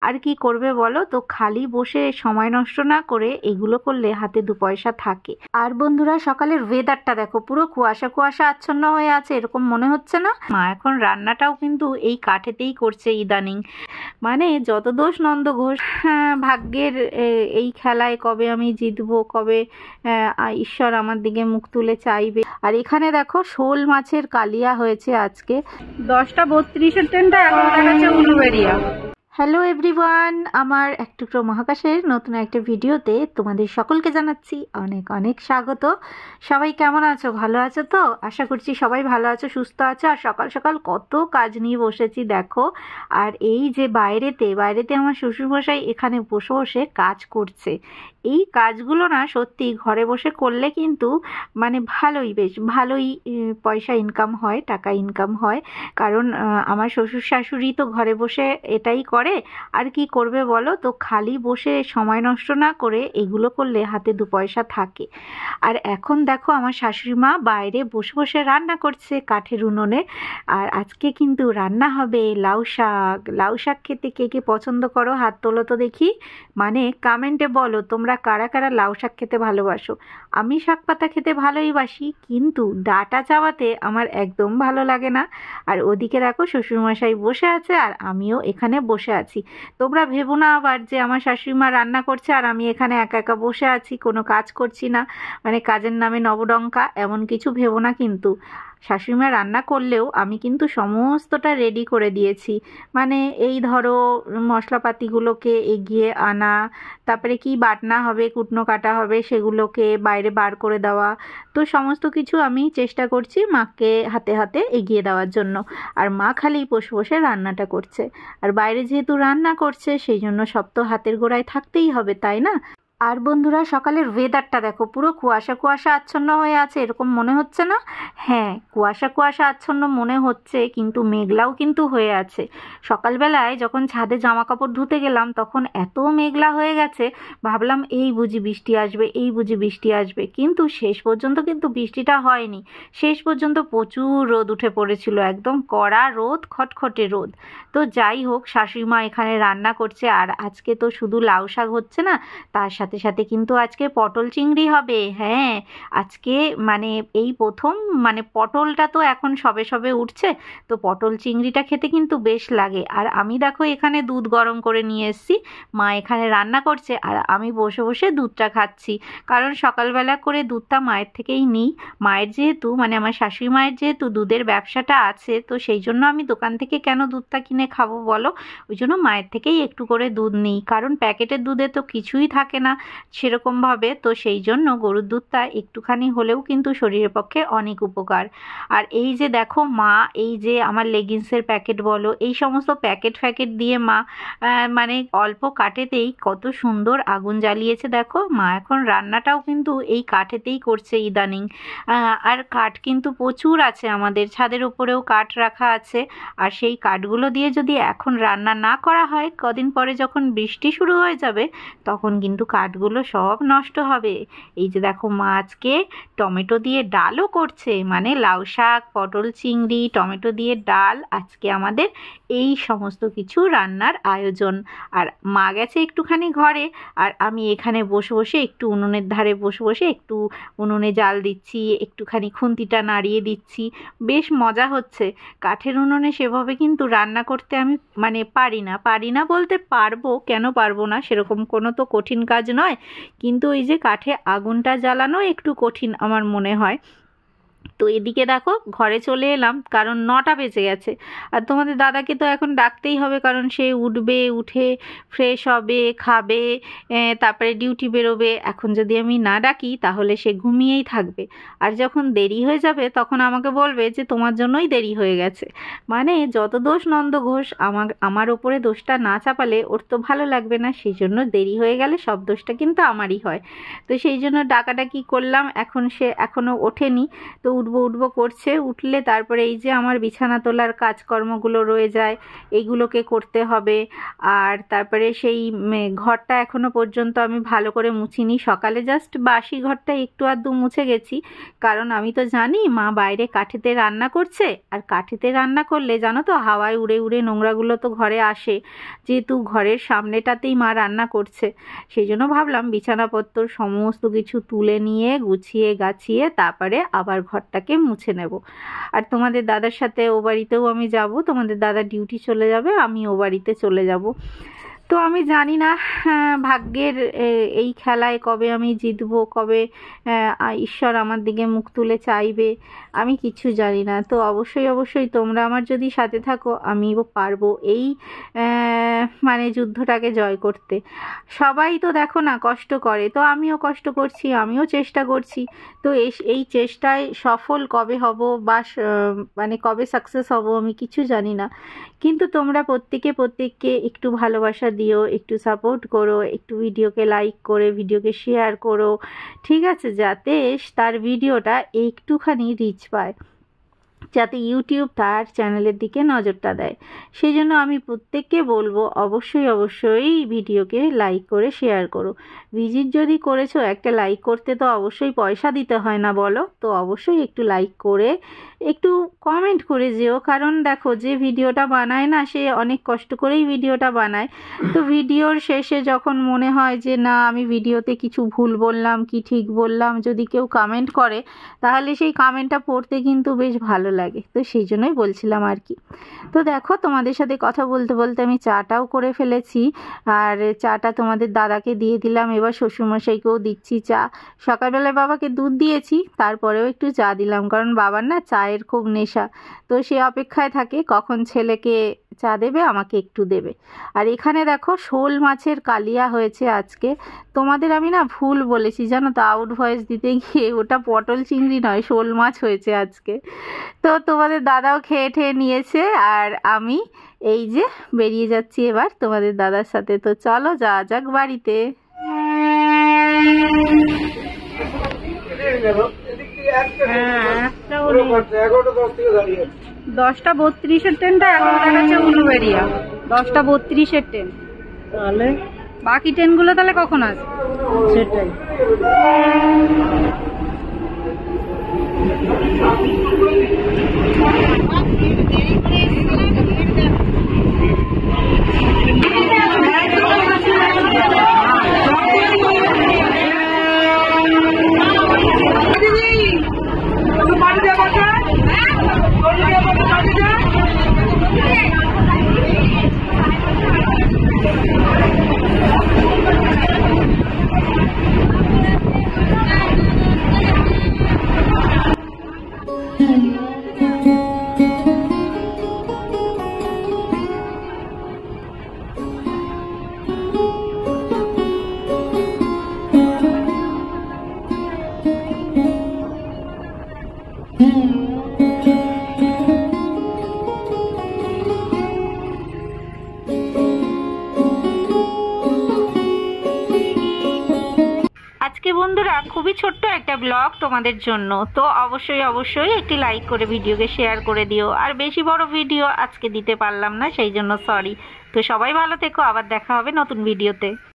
আর কি করবে বলো তো, খালি বসে সময় নষ্ট না করে এগুলো করলে হাতে দু পয়সা থাকে। আর বন্ধুরা, সকালের ওয়েদারটা দেখো, পুরো কুয়াশা কুয়াশা আচ্ছন্ন হয়ে আছে, এরকম মনে হচ্ছে না? মা এখন রান্নাটাও কিন্তু এই কাঠেতেই করছে ইদানিং। মানে যত দোষ নন্দ ঘোষ। হ্যাঁ, ভাগ্যের এই খেলায় কবে আমি জিতবো, কবে ঈশ্বর আমার দিকে মুখ তুলে চাইবে। আর এখানে দেখো শোল মাছের কালিয়া হয়েছে আজকে। 10:32 ট্রেনটা এখন দেখাচ্ছে উলুবেড়িয়া। হ্যালো এভরিওয়ান, আমার এক টুকরো মহাকাশের নতুন একটা ভিডিওতে তোমাদের সকলকে জানাচ্ছি অনেক অনেক স্বাগত। সবাই কেমন আছো? ভালো আছো তো? আশা করছি সবাই ভালো আছো, সুস্থ আছো। আর সকাল সকাল কত কাজ নিয়ে বসেছি দেখো। আর এই যে বাইরেতে আমার শ্বশুরমশাই এখানে বসে বসে কাজ করছে। এই কাজগুলো না সত্যি ঘরে বসে করলে কিন্তু মানে বেশ ভালোই পয়সা ইনকাম হয়, টাকা ইনকাম হয়। কারণ আমার শ্বশুর শাশুড়ি তো ঘরে বসে এটাই করে। আর কি করবে বলো তো, খালি বসে সময় নষ্ট না করে এগুলো করলে হাতে দু পয়সা থাকে। আর এখন দেখো আমার শাশুড়ি মা বাইরে বসে বসে রান্না করছে কাঠের উনুনে। আর আজকে কিন্তু রান্না হবে লাউ শাক। লাউ শাক খেতে কে কে পছন্দ করো হাত তোলো তো দেখি। মানে কমেন্টে বলো তোমরা কারা কারা লাউ শাক খেতে ভালোবাসো। আমি শাক পাতা খেতে ভালোই বাসি, কিন্তু ডাঁটা চাবাতে আমার একদম ভালো লাগে না। আর ওদিকে দেখো শ্বশুরমশাই বসে আছে আর আমিও এখানে বসে আছি। তোমরা ভেবো না আবার যে আমার শাশুড়ি মা রান্না করছে আর আমি এখানে একা একা বসে আছি, কোনো কাজ করছি না, মানে কাজের নামে নবডঙ্কা, এমন কিছু ভেবো না। কিন্তু শাশুড়িমা রান্না করলেও আমি কিন্তু সমস্তটা রেডি করে দিয়েছি। মানে এই ধরো মশলাপাতিগুলোকে এগিয়ে আনা, তারপরে কি বাটনা হবে, কুটনো কাটা হবে, সেগুলোকে বাইরে বার করে দেওয়া। তো সমস্ত কিছু আমি চেষ্টা করছি মাকে হাতে হাতে এগিয়ে দেওয়ার জন্য। আর মা খালি বসে বসে রান্নাটা করছে। আর বাইরে যেহেতু রান্না করছে সেই জন্য সব তো হাতের গোড়ায় থাকতেই হবে, তাই না? আর বন্ধুরা, সকালের ওয়েদারটা দেখো, পুরো কুয়াশা কুয়াশা আচ্ছন্ন হয়ে আছে, এরকম মনে হচ্ছে না? হ্যাঁ, কুয়াশা কুয়াশা আচ্ছন্ন মনে হচ্ছে, কিন্তু মেঘলাও কিন্তু হয়ে আছে। সকালবেলায় যখন ছাদে জামা কাপড় ধুতে গেলাম তখন এত মেঘলা হয়ে গেছে, ভাবলাম এই বুঝি বৃষ্টি আসবে, এই বুঝি বৃষ্টি আসবে, কিন্তু শেষ পর্যন্ত কিন্তু বৃষ্টিটা হয়নি। শেষ পর্যন্ত প্রচুর রোদ উঠে পড়েছিল, একদম কড়া রোদ, খটখটে রোদ। তো যাই হোক, শাশুড়ি মা এখানে রান্না করছে। আর আজকে তো শুধু লাউ শাক হচ্ছে না, তার সাথে সাথে কিন্তু আজকে পটল চিংড়ি হবে। হ্যাঁ, আজকে মানে এই প্রথম, মানে পটলটা তো এখন সবে সবে উঠছে, তো পটল চিংড়িটা খেতে কিন্তু বেশ লাগে। আর আমি দেখো এখানে দুধ গরম করে নিয়ে এসেছি, মা এখানে রান্না করছে আর আমি বসে বসে দুধটা খাচ্ছি। কারণ সকালবেলা করে দুধটা মায়ের থেকেই নিই। মায়ের যেহেতু, মানে আমার শাশুড়ি মায়ের যেহেতু দুধের ব্যবসাটা আছে, তো সেই জন্য আমি দোকান থেকে কেন দুধটা কিনে খাবো বলো, ওই জন্য মায়ের থেকেই একটু করে দুধ নিই। কারণ প্যাকেটের দুধে তো কিছুই থাকে না সেরকমভাবে, তো সেই জন্য গরুর দুধটা একটুখানি হলেও কিন্তু শরীরের পক্ষে অনেক উপকার। আর এই যে দেখো মা, এই যে আমার লেগিংসের প্যাকেট বলো, এই সমস্ত প্যাকেট ফ্যাকেট দিয়ে মা মানে অল্প কাঠেতেই কত সুন্দর আগুন জ্বালিয়েছে দেখো। মা এখন রান্নাটাও কিন্তু এই কাঠেতেই করছে ইদানিং। আর কাঠ কিন্তু প্রচুর আছে, আমাদের ছাদের উপরেও কাঠ রাখা আছে। আর সেই কাঠগুলো দিয়ে যদি এখন রান্না না করা হয়, কদিন পরে যখন বৃষ্টি শুরু হয়ে যাবে তখন কিন্তু কাঠগুলো সব নষ্ট হবে। এই যে দেখো মা আজকে টমেটো দিয়ে ডালও করছে, মানে লাউ শাক, পটল চিংড়ি, টমেটো দিয়ে ডাল, আজকে আমাদের এই সমস্ত কিছু রান্নার আয়োজন। আর মা গেছে একটুখানি ঘরে, আর আমি এখানে বসে বসে একটু উনুনের ধারে বসে বসে একটু উনুনে জাল দিচ্ছি, একটুখানি খুন্তিটা নাড়িয়ে দিচ্ছি, বেশ মজা হচ্ছে। কাঠের উনুনে সেভাবে কিন্তু রান্না করতে আমি মানে পারি না বলতে পারবো, কেন পারবো না, সেরকম কোনো তো কঠিন কাজ নয়। কিন্তু ওই যে কাঠে আগুনটা জ্বালানো একটু কঠিন আমার মনে হয়। তো এদিকে দেখো ঘরে চলে এলাম, কারণ 9টা বেজে গেছে। আর তোমাদের দাদাকে তো এখন ডাকতেই হবে, কারণ সে উঠবে, উঠে ফ্রেশ হবে, খাবে, তারপরে ডিউটি বেরোবে। এখন যদি আমি না ডাকি তাহলে সে ঘুমিয়েই থাকবে। আর যখন দেরি হয়ে যাবে তখন আমাকে বলবে যে তোমার জন্যই দেরি হয়ে গেছে। মানে যত দোষ নন্দ ঘোষ, আমার ওপরে দোষটা না চাপালে ওর তো ভালো লাগবে না, সেই জন্য দেরি হয়ে গেলে সব দোষটা কিন্তু আমারই হয়। তো সেই জন্য ডাকাডাকি করলাম, এখন সে এখনও ওঠেনি, তো উঠবে উঠবো করছে। উঠলে তারপরে এই যে আমার বিছানা তোলার কাজকর্মগুলো রয়ে যায়, এইগুলোকে করতে হবে। আর তারপরে সেই ঘরটা এখনো পর্যন্ত আমি ভালো করে মুছিনি। সকালে জাস্ট বাসি ঘরটা একটু আধটু মুছে গেছি, কারণ আমি তো জানি মা বাইরে কাঠেতে রান্না করছে, আর কাঠেতে রান্না করলে জানো তো হাওয়ায় উড়ে উড়ে নোংরাগুলো তো ঘরে আসে, যেহেতু ঘরের সামনেটাতেই মা রান্না করছে। সেই জন্য ভাবলাম বিছানাপত্র সমস্ত কিছু তুলে নিয়ে গুছিয়ে গাছিয়ে তারপরে আবার ঘরটাকে মুছে নেব। আর তোমাদের দাদার সাথে ও বাড়িতেও আমি যাব, তোমাদের দাদা ডিউটি চলে যাবে, আমি ও বাড়িতে চলে যাব। তো আমি জানি না ভাগ্যের এই খেলায় কবে আমি জিতবো, কবে ঈশ্বর আমার দিকে মুখ তুলে চাইবে, আমি কিছু জানি না। তো অবশ্যই তোমরা আমার যদি সাথে থাকো আমিও পারবো এই মানে যুদ্ধটাকে জয় করতে। সবাই তো দেখো না কষ্ট করে, তো আমিও কষ্ট করছি, আমিও চেষ্টা করছি। তো এই চেষ্টায় সফল কবে হব বা মানে কবে সাকসেস হব আমি কিছু জানি না, কিন্তু তোমরা প্রত্যেককে একটু ভালোবাসা দিও, একটু সাপোর্ট করো, একটু ভিডিওকে লাইক করে ভিডিওকে শেয়ার করো, ঠিক আছে, যাতে তার ভিডিওটা একটুখানি রিচ পায়, যাতে ইউটিউব তার চ্যানেলের দিকে নজরটা দেয়। সেই জন্য আমি প্রত্যেককে বলবো অবশ্যই ভিডিওকে লাইক করে শেয়ার করো। ভিজিট যদি করেছো, একটা লাইক করতে তো অবশ্যই পয়সা দিতে হয় না বলো, তো অবশ্যই একটু লাইক করে একটু কমেন্ট করে যেও, কারণ দেখো যে ভিডিওটা বানায় না সে অনেক কষ্ট করেই ভিডিওটা বানায়। তো ভিডিওর শেষে যখন মনে হয় যে না আমি ভিডিওতে কিছু ভুল বললাম কি ঠিক বললাম, যদি কেউ কমেন্ট করে তাহলে সেই কমেন্টটা পড়তে কিন্তু বেশ ভালো লাগে। তো সেই জন্যই বলছিলাম আর কি। তো দেখো তোমাদের সাথে কথা বলতে বলতে আমি চাটাও করে ফেলেছি, আর চাটা তোমাদের দাদাকে দিয়ে দিলাম, এবার শ্বশুরমশাইকেও দিচ্ছি চা। সকালবেলায় বাবাকে দুধ দিয়েছি, তারপরেও একটু চা দিলাম, কারণ বাবার না চায়ের খুব নেশা, তো সে অপেক্ষায় থাকে কখন ছেলেকে চা দেবে, আমাকে একটু দেবে। আর এখানে দেখো শোল মাছের কালিয়া হয়েছে আজকে। তোমাদের আমি না ভুল বলেছি জানো তো, আউট ভয়েস দিতে গিয়ে, ওটা পটল চিংড়ি নয়, শোল মাছ হয়েছে আজকে। তো তোমাদের দাদাও খেয়ে ঠেয়ে নিয়েছে, আর আমি এই যে বেরিয়ে যাচ্ছি এবার তোমাদের দাদার সাথে। তো চলো যাওয়া যাক বাড়িতে। হ্যাঁ 10:32 ট্রেনটা এখন দেখাচ্ছে উলুবেড়িয়া, 10:32 ট্রেন। তাহলে বাকি ট্রেনগুলো তাহলে কখন আসবে? সেটাই। আজকে বন্ধুরা খুবই ছোট্ট একটা ব্লগ তোমাদের জন্য, তো অবশ্যই একটি লাইক করে ভিডিওকে শেয়ার করে দিও। আর বেশি বড় ভিডিও আজকে দিতে পারলাম না, সেই জন্য সরি। তো সবাই ভালো থেকো, আবার দেখা হবে নতুন ভিডিওতে।